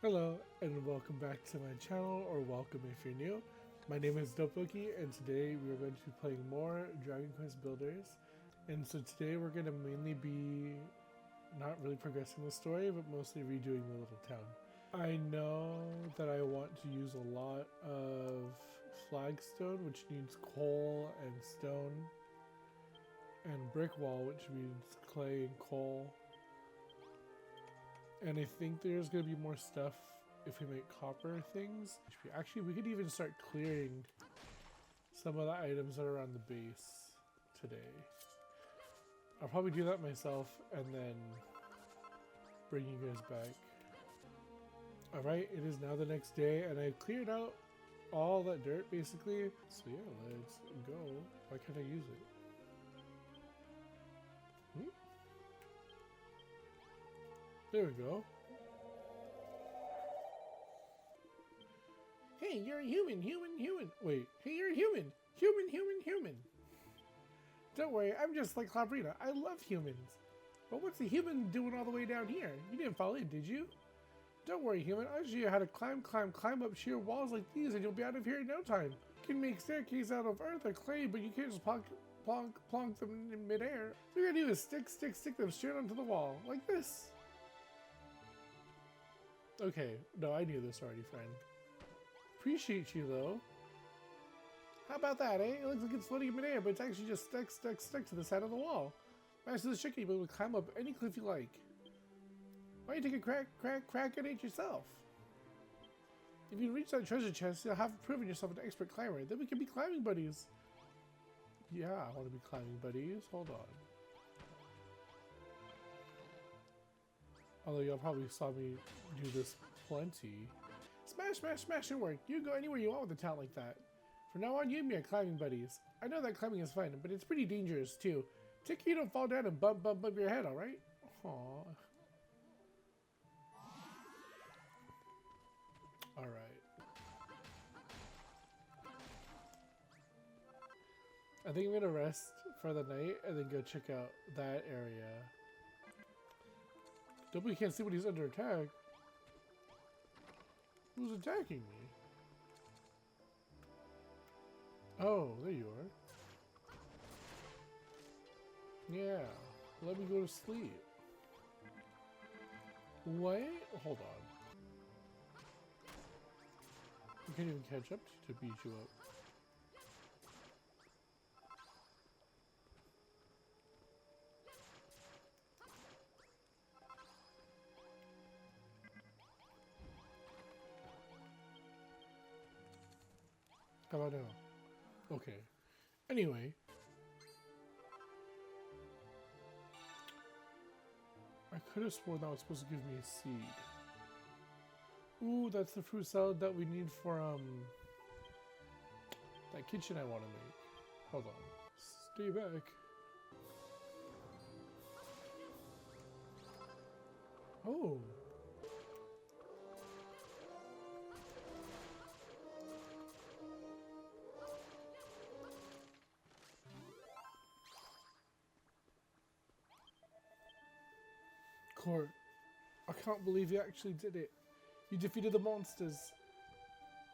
Hello and welcome back to my channel, or welcome if you're new. My name is DopeBokki and today we are going to be playing more Dragon Quest Builders. And so today we're going to mainly be not really progressing the story, but mostly redoing the little town. I know that I want to use a lot of flagstone, which needs coal and stone, and brick wall, which means clay and coal. And I think there's going to be more stuff if we make copper things. Actually, we could even start clearing some of the items that are on the base today. I'll probably do that myself and then bring you guys back. Alright, it is now the next day and I cleared out all that dirt basically. So yeah, let's go. Why can't I use it? There we go. Hey, you're a human. Wait, hey, you're a human. Human. Don't worry, I'm just like Clabrina. I love humans. But what's a human doing all the way down here? You didn't fall in, did you? Don't worry, human. I'll show you how to climb up sheer walls like these and you'll be out of here in no time. You can make staircases out of earth or clay, but you can't just plonk them in midair. So you're gonna do is stick them straight onto the wall, like this. Okay, no, I knew this already, friend. Appreciate you, though. How about that, eh? It looks like it's floating in midair, but it's actually just stuck to the side of the wall. Master the chicken, you'll be able to climb up any cliff you like. Why don't you take a crack at it yourself? If you reach that treasure chest, you'll have proven yourself an expert climber. Then we can be climbing buddies. Yeah, I want to be climbing buddies. Hold on. Although y'all probably saw me do this plenty. Smash and work. You can go anywhere you want with a talent like that. From now on, you and me are climbing buddies. I know that climbing is fun, but it's pretty dangerous too. Take care you don't fall down and bump your head, alright? Aww. Alright. I think I'm gonna rest for the night and then go check out that area. Nobody can't see when he's under attack. Who's attacking me? Oh, there you are. Yeah, let me go to sleep. Wait, hold on. You can't even catch up to beat you up. How about now? Okay. Anyway. I could have sworn that was supposed to give me a seed. Ooh, that's the fruit salad that we need for, that kitchen I want to make. Hold on. Stay back. Oh. Court, I can't believe you actually did it. You defeated the monsters.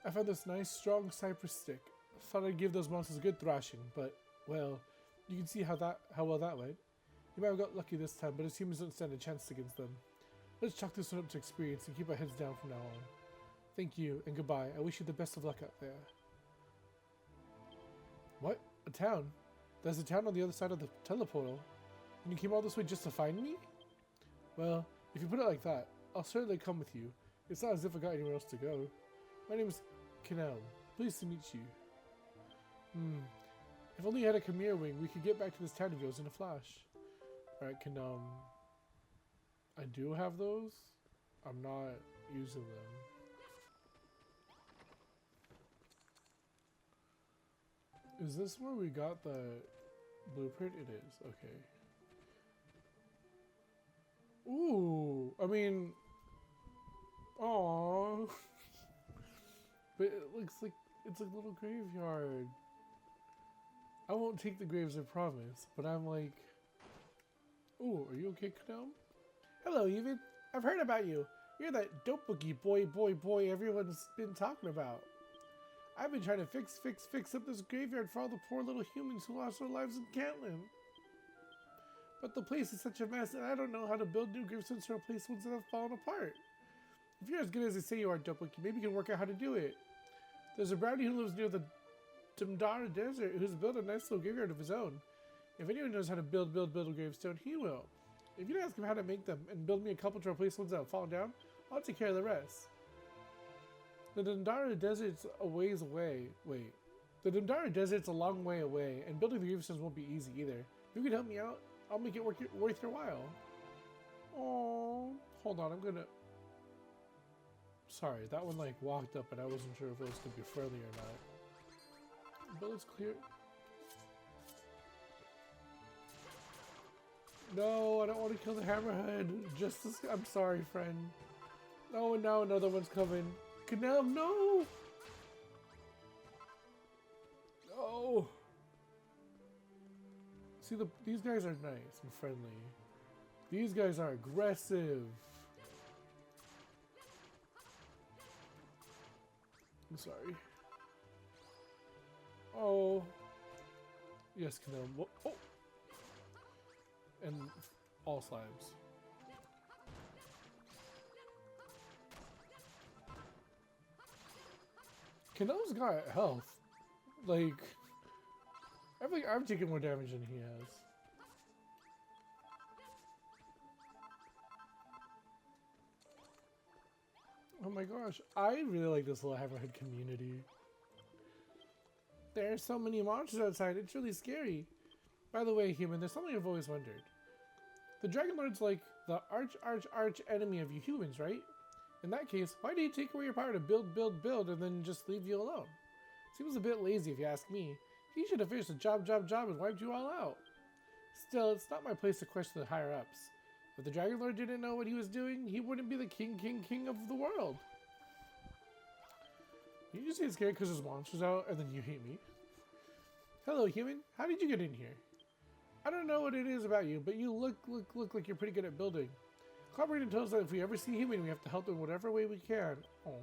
I found this nice, strong cypress stick. Thought I'd give those monsters a good thrashing, but, well, you can see how well that went. You might have got lucky this time, but as humans don't stand a chance against them. Let's chalk this one up to experience and keep our heads down from now on. Thank you, and goodbye. I wish you the best of luck out there. What? A town? There's a town on the other side of the teleportal. And you came all this way just to find me? Well, if you put it like that, I'll certainly come with you. It's not as if I got anywhere else to go. My name is Canal. Pleased to meet you. If only you had a Khmer wing, we could get back to this town of yours in a flash. Alright, I do have those. I'm not using them. Is this where we got the blueprint? It is. Okay. Ooh, I mean, aww. But it looks like it's a little graveyard. I won't take the graves, I promise. But I'm like, ooh, are you okay, Kadam? Hello, Even. I've heard about you. You're that DopeBokki boy everyone's been talking about. I've been trying to fix up this graveyard for all the poor little humans who lost their lives in Cantlin. But the place is such a mess, and I don't know how to build new gravestones to replace ones that have fallen apart. If you're as good as they say you are, DopeBokki, maybe you can work out how to do it. There's a brownie who lives near the Dumdara Desert who's built a nice little graveyard of his own. If anyone knows how to build a gravestone, he will. If you ask him how to make them and build me a couple to replace ones that have fallen down, I'll take care of the rest. The Dumdara Desert's a ways away. Wait. The Dumdara Desert's a long way away, and building the gravestones won't be easy either. If you could help me out, I'll make it worth your while. Oh, hold on, I'm gonna... Sorry, that one like walked up and I wasn't sure if it was gonna be friendly or not. But it's clear. No, I don't want to kill the hammerhead. I'm sorry, friend. Oh, and now another one's coming. Canal, no! No! See, these guys are nice and friendly. These guys are aggressive. I'm sorry. Oh. Yes, Canal. Oh! And all slabs. Canel's got health. Like, I think I'm taking more damage than he has. Oh my gosh, I really like this little hammerhead community. There are so many monsters outside, it's really scary. By the way, human, there's something I've always wondered. The Dragon Lord's like the arch enemy of you humans, right? In that case, why do you take away your power to build, and then just leave you alone? Seems a bit lazy if you ask me. He should have finished the job and wiped you all out. Still, it's not my place to question the higher-ups. If the Dragon Lord didn't know what he was doing, he wouldn't be the king of the world. You just get scared because there's monsters out, and then you hate me. Hello, human. How did you get in here? I don't know what it is about you, but you look like you're pretty good at building. Collaborating tells us that if we ever see human, we have to help them in whatever way we can. Oh.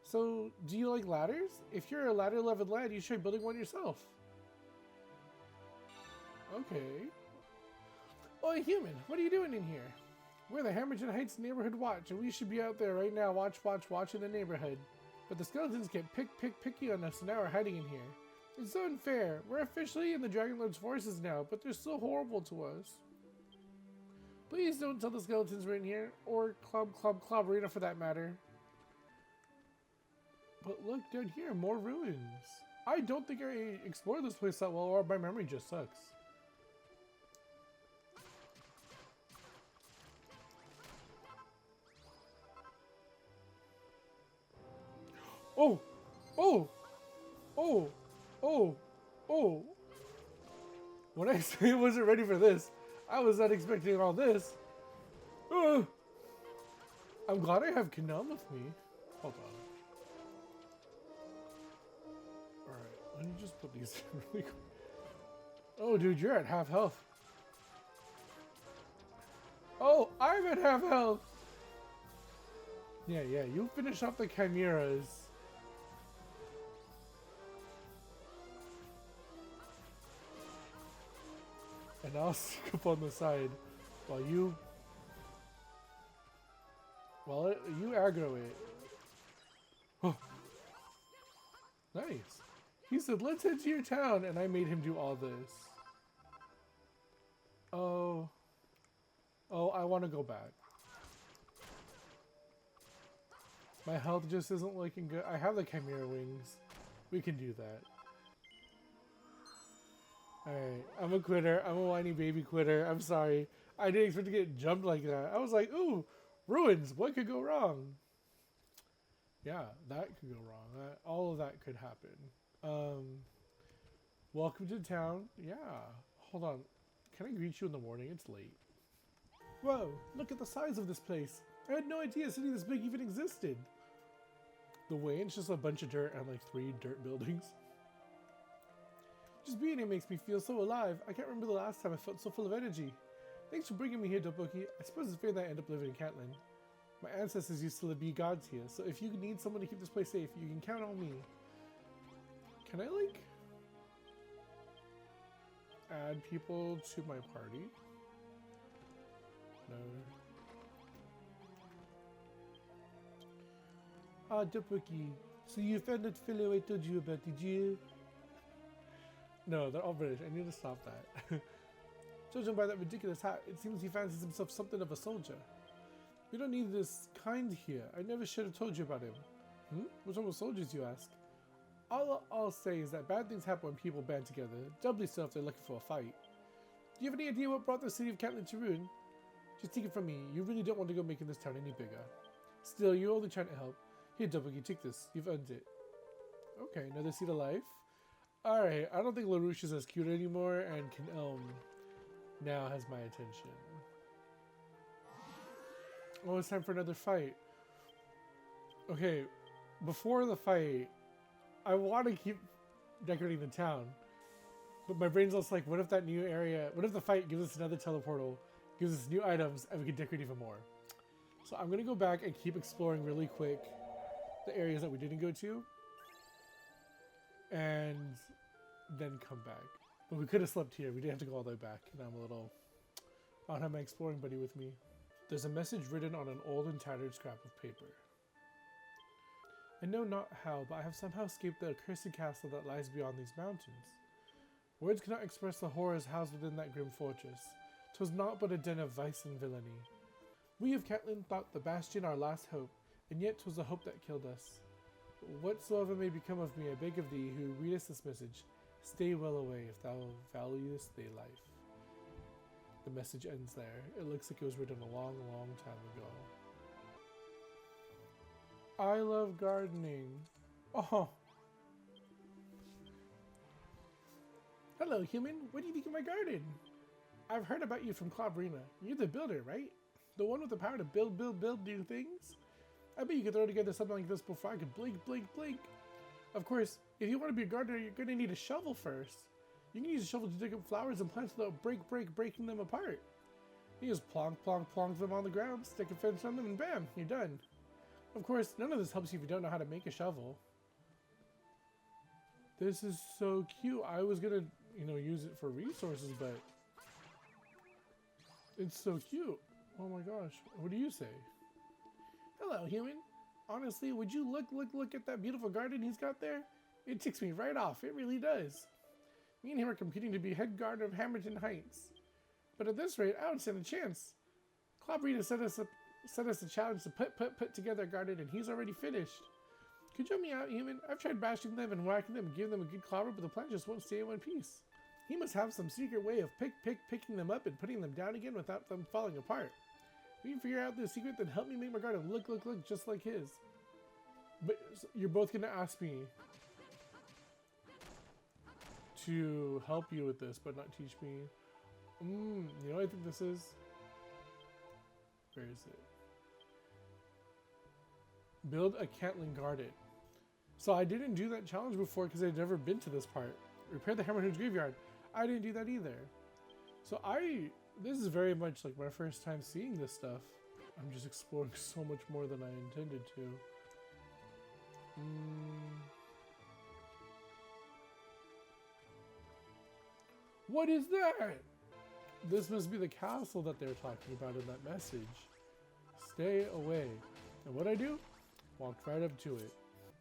So, do you like ladders? If you're a ladder-loving lad, you should try building one yourself. Okay. Oh, human, what are you doing in here? We're the Hammerton Heights Neighborhood Watch, and we should be out there right now watching the neighborhood. But the skeletons get picky on us, and now we're hiding in here. It's so unfair. We're officially in the Dragon Lord's forces now, but they're so horrible to us. Please don't tell the skeletons we're in here, or Club-Rita for that matter. But look down here, more ruins. I don't think I explored this place that well, or my memory just sucks. Oh! Oh! Oh! Oh! Oh! When I say I wasn't ready for this, I was not expecting all this. I'm glad I have Canal with me. Hold on. Alright, let me just put these in really quick. Oh, dude, you're at half health. Oh, I'm at half health! Yeah, you finish off the chimeras. And I'll stick up on the side while you aggro it. Oh. Nice. He said, let's head to your town, and I made him do all this. Oh. Oh, I want to go back. My health just isn't looking good. I have the chimera wings. We can do that. Alright, I'm a quitter. I'm a whiny baby quitter. I'm sorry. I didn't expect to get jumped like that. I was like, ooh, ruins. What could go wrong? Yeah, that could go wrong. All of that could happen. Welcome to town. Yeah. Hold on. Can I greet you in the morning? It's late. Whoa, look at the size of this place. I had no idea a city this big even existed. The way it's just a bunch of dirt and like 3 dirt buildings. Just being here makes me feel so alive. I can't remember the last time I felt so full of energy. Thanks for bringing me here, DopeBokki. I suppose it's fair that I end up living in Cantlin. My ancestors used to be gods here, so if you need someone to keep this place safe, you can count on me. Can I, like, add people to my party? No. Ah, DopeBokki. So you found that fellow I told you about, did you? No, they're all British. I need to stop that. Judging by that ridiculous hat, it seems he fancies himself something of a soldier. We don't need this kind here. I never should have told you about him. What's wrong with soldiers, you ask? All I'll say is that bad things happen when people band together, doubly so if they're looking for a fight. Do you have any idea what brought the city of Cantlin to ruin? Just take it from me, you really don't want to go making this town any bigger. Still, you're only trying to help. Here, DopeBokki, take this. You've earned it. Okay, another seed of life. Alright, I don't think LaRouche is as cute anymore, and Elm now has my attention. Oh, it's time for another fight. Okay, before the fight, I want to keep decorating the town. But my brain's also like, what if that new area, what if the fight gives us another teleportal, gives us new items, and we can decorate even more? So I'm going to go back and keep exploring really quick the areas that we didn't go to. And then come back. But we could have slept here. We didn't have to go all the way back. And I'm a little... I don't have my exploring buddy with me. There's a message written on an old and tattered scrap of paper. I know not how, but I have somehow escaped the accursed castle that lies beyond these mountains. Words cannot express the horrors housed within that grim fortress. 'Twas naught but a den of vice and villainy. We of Cantlin thought the bastion our last hope, and yet 'twas the hope that killed us. Whatsoever may become of me, I beg of thee, who readest this message, stay well away if thou valuest thy life. The message ends there. It looks like it was written a long, long time ago. I love gardening. Oh. Hello, human. What do you think of my garden? I've heard about you from Clabrina. You're the builder, right? The one with the power to build new things? I bet you could throw together something like this before I could blink. Of course, if you want to be a gardener, you're going to need a shovel first. You can use a shovel to dig up flowers and plants without breaking them apart. You just plonk them on the ground, stick a fence on them, and bam, you're done. Of course, none of this helps you if you don't know how to make a shovel. This is so cute. I was going to, use it for resources, but it's so cute. Oh my gosh. What do you say? Hello, human. Honestly, would you look at that beautiful garden he's got there? It ticks me right off. It really does. Me and him are competing to be head gardener of Hammerton Heights. But at this rate, I don't stand a chance. Clabrina set us a challenge to put together a garden, and he's already finished. Could you help me out, human? I've tried bashing them and whacking them and giving them a good clobber, but the plant just won't stay in one piece. He must have some secret way of picking them up and putting them down again without them falling apart. If you can figure out this secret, then help me make my garden look just like his. But you're both gonna ask me to help you with this, but not teach me. You know what I think this is? Where is it? Build a Cantlin garden. So I didn't do that challenge before because I'd never been to this part. Repair the Hammerton's graveyard. I didn't do that either. So this is very much like my first time seeing this stuff. I'm just exploring so much more than I intended to. What is that? This must be the castle that they're talking about in that message. Stay away. And what I do? Walked right up to it.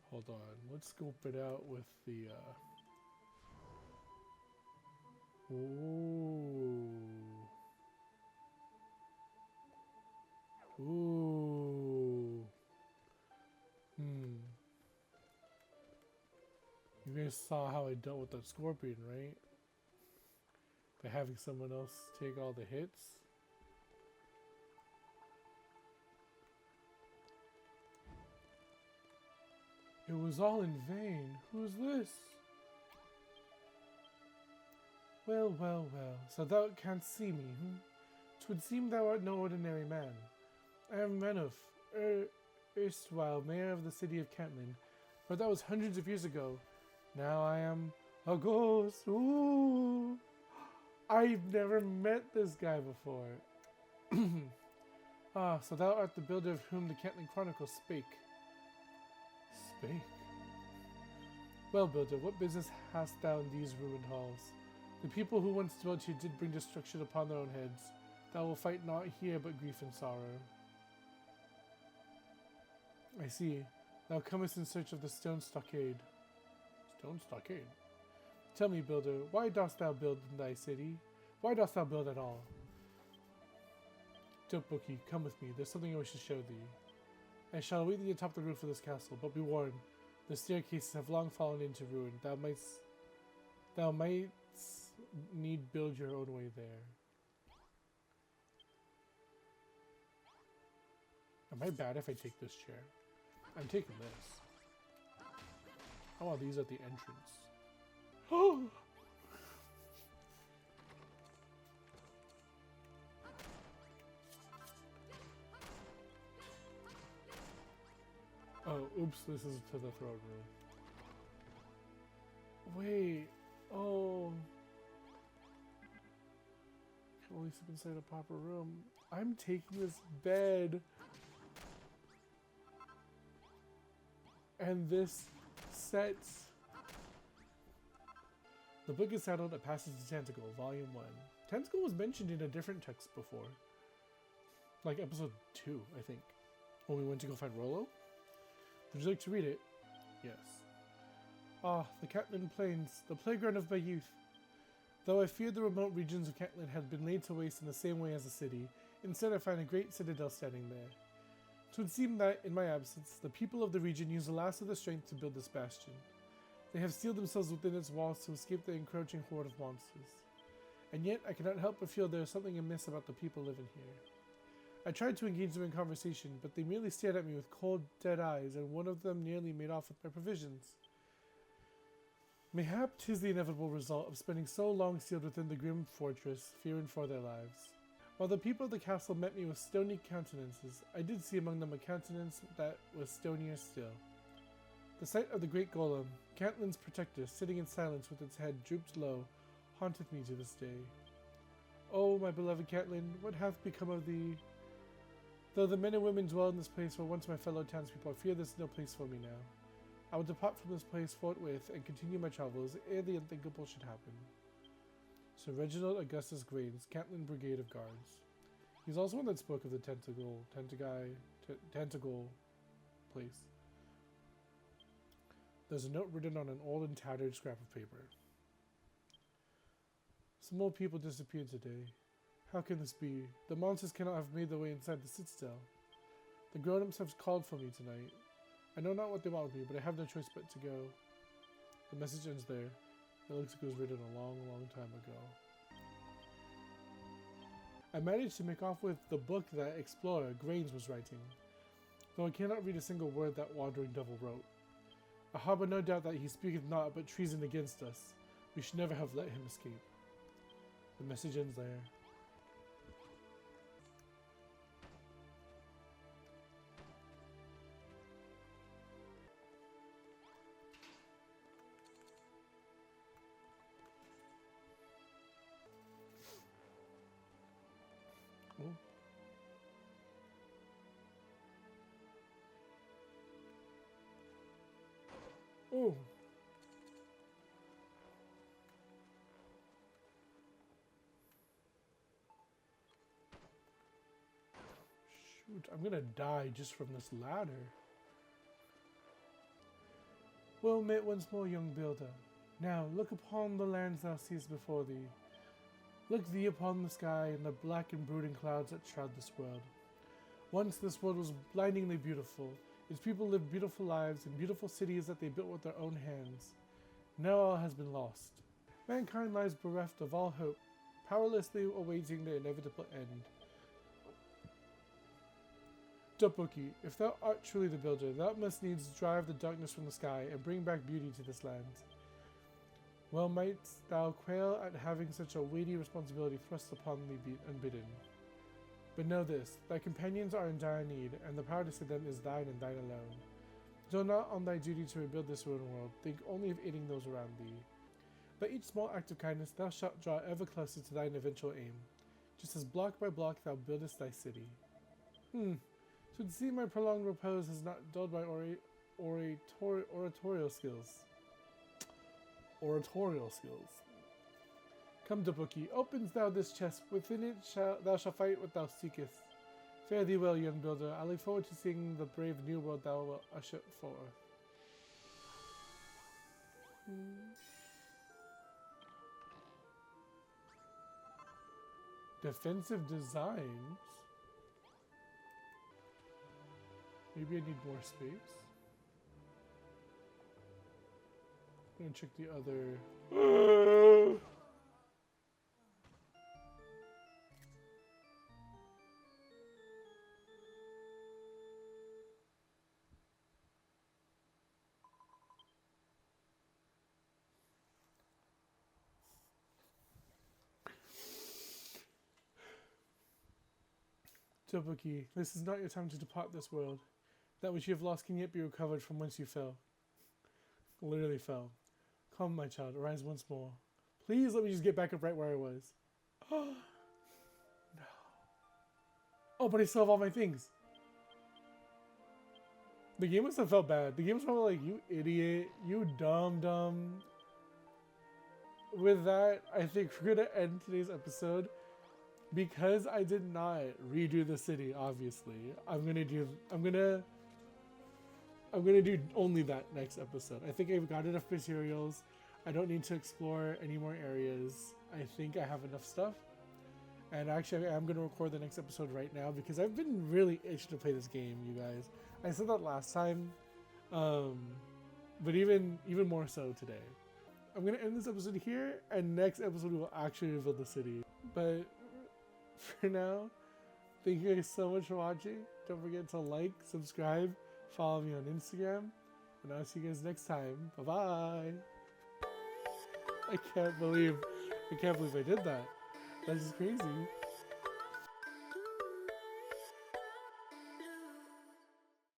Hold on. Let's scope it out with the... Ooh. You guys saw how I dealt with that scorpion, right? By having someone else take all the hits. It was all in vain. Who's this? Well, so thou canst see me, 'Twould seem thou art no ordinary man. I am Menuf, erstwhile mayor of the city of Cantlin, but that was hundreds of years ago. Now I am a ghost. Ooh! I've never met this guy before. Ah, so thou art the builder of whom the Cantling Chronicle spake. Spake? Well, builder, what business hast thou in these ruined halls? The people who once dwelt here did bring destruction upon their own heads. Thou wilt fight naught here but grief and sorrow. I see. Thou comest in search of the stone stockade. Stone stockade? Tell me, builder, why dost thou build in thy city? Why dost thou build at all? DopeBokki, come with me. There's something I wish to show thee. I shall await thee atop the roof of this castle, but be warned, the staircases have long fallen into ruin. Thou mightst need build your own way there. Am I bad if I take this chair? I'm taking this. I want these at the entrance. Oh! Oh, oops, this is to the throne room. Wait, oh. Can only sleep inside a proper room. I'm taking this bed. And this sets. The book is titled A Passage to Tentacle, Volume 1. Tentacle was mentioned in a different text before. Like episode 2, I think. When we went to go find Rollo. Would you like to read it? Yes. Ah, the Catlin Plains, the playground of my youth. Though I feared the remote regions of Catlin had been laid to waste in the same way as the city, instead I find a great citadel standing there. It would seem that, in my absence, the people of the region use the last of their strength to build this bastion. They have sealed themselves within its walls to escape the encroaching horde of monsters. And yet, I cannot help but feel there is something amiss about the people living here. I tried to engage them in conversation, but they merely stared at me with cold, dead eyes, and one of them nearly made off with my provisions. Mayhap 'tis the inevitable result of spending so long sealed within the grim fortress, fearing for their lives. While the people of the castle met me with stony countenances, I did see among them a countenance that was stonier still. The sight of the great golem, Cantlin's protector, sitting in silence with its head drooped low, haunteth me to this day. Oh, my beloved Catlin, what hath become of thee? Though the men and women dwell in this place were once my fellow townspeople, I fear this is no place for me now. I will depart from this place forthwith and continue my travels ere the unthinkable should happen. Sir Reginald Augustus Grains, Catlin Brigade of Guards. He's also one that spoke of the tentacle place. There's a note written on an old and tattered scrap of paper. Some old people disappeared today. How can this be? The monsters cannot have made their way inside the citadel. The grown-ups have called for me tonight. I know not what they want with me, but I have no choice but to go. The message ends there. It looks like it was written a long, long time ago. I managed to make off with the book that Explorer Grains was writing, though I cannot read a single word that wandering devil wrote. I harbour no doubt that he speaketh not but treason against us. We should never have let him escape. The message ends there. Oh. Shoot, I'm gonna die just from this ladder. Well met once more, young builder. Now look upon the lands thou seest before thee. Look thee upon the sky and the black and brooding clouds that shroud this world. Once this world was blindingly beautiful. Its people lived beautiful lives in beautiful cities that they built with their own hands. Now all has been lost. Mankind lies bereft of all hope, powerlessly awaiting the inevitable end. DopeBokki, if thou art truly the builder, thou must needs drive the darkness from the sky and bring back beauty to this land. Well mightst thou quail at having such a weighty responsibility thrust upon thee unbidden. But know this, thy companions are in dire need, and the power to save them is thine and thine alone. Dwell not on thy duty to rebuild this ruined world, think only of aiding those around thee. By each small act of kindness thou shalt draw ever closer to thine eventual aim, just as block by block thou buildest thy city. So to see my prolonged repose has not dulled my oratorial skills. Oratorial skills. Come, DopeBokki, opens thou this chest. Within it thou shalt fight what thou seekest. Fare thee well, young builder. I look forward to seeing the brave new world thou wilt usher forth. Defensive designs? Maybe I need more space. I'm gonna check the other... DopeBokki, this is not your time to depart this world. That which you have lost can yet be recovered from whence you fell. Literally fell. Come, my child, arise once more. Please let me just get back up right where I was. Oh, no. Oh, but I still have all my things. The game must have felt bad. The game was probably like, you idiot, you dumb. With that, I think we're gonna end today's episode. Because I did not redo the city, obviously, I'm gonna do only that next episode. I think I've got enough materials. I don't need to explore any more areas. I think I have enough stuff. And actually, I'm gonna record the next episode right now because I've been really itching to play this game, you guys. I said that last time, but even more so today. I'm gonna end this episode here, and next episode we will actually reveal the city. But for now, thank you guys so much for watching. Don't forget to like, subscribe, follow me on Instagram, and I'll see you guys next time. Bye bye. I can't believe I did that. That's just crazy.